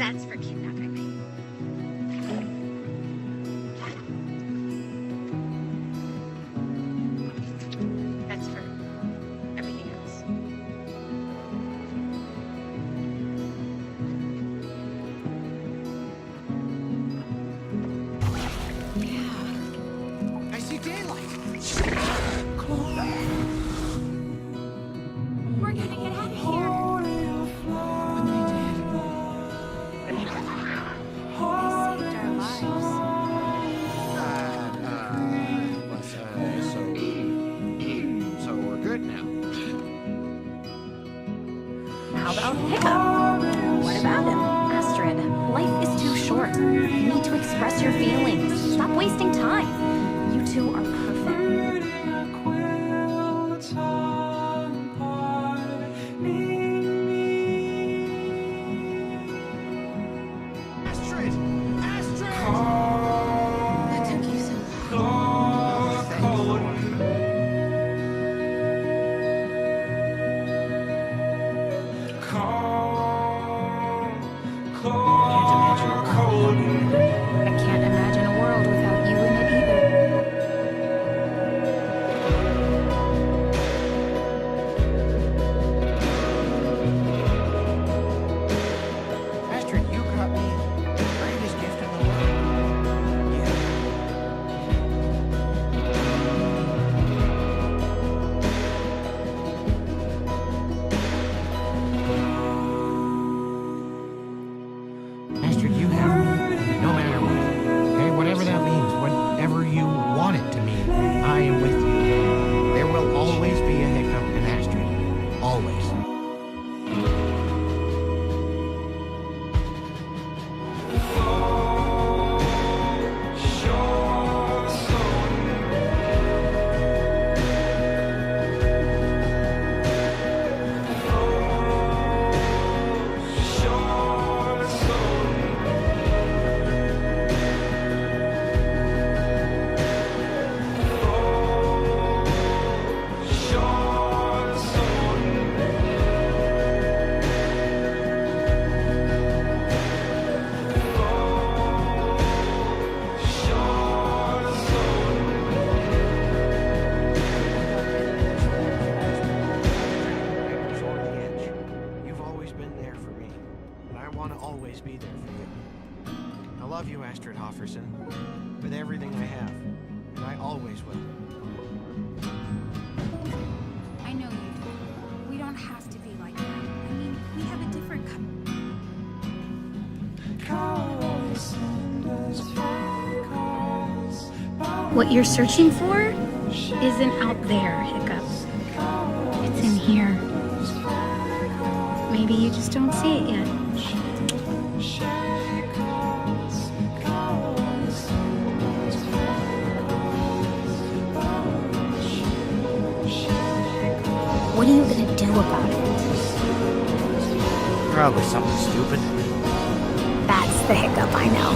That's for kidnapping me. That's for everything else. I see daylight. We're gonna get out of here. But they did. They saved our lives. So we're good now. How about Hiccup? What about him? Astrid, life is too short. You need to express your feelings. Stop wasting time. You two are perfect. Astrid! Astrid! That took you so long. I can't imagine a world without you in it either. Astrid, you got me the greatest gift in the world. Yeah. Astrid, you have me no matter what. Okay, whatever that means, whatever you want it to mean, I am with you. There will always be a Hiccup and Astrid. Always. You've always been there for me, and I want to always be there for you. I love you, Astrid Hofferson, with everything I have, and I always will. I know you do. We don't have to be like that. I mean, we have a different What you're searching for isn't out there, Hiccup. It's in here. Maybe you just don't see it yet. What are you gonna do about it? Probably something stupid. That's the Hiccup I know.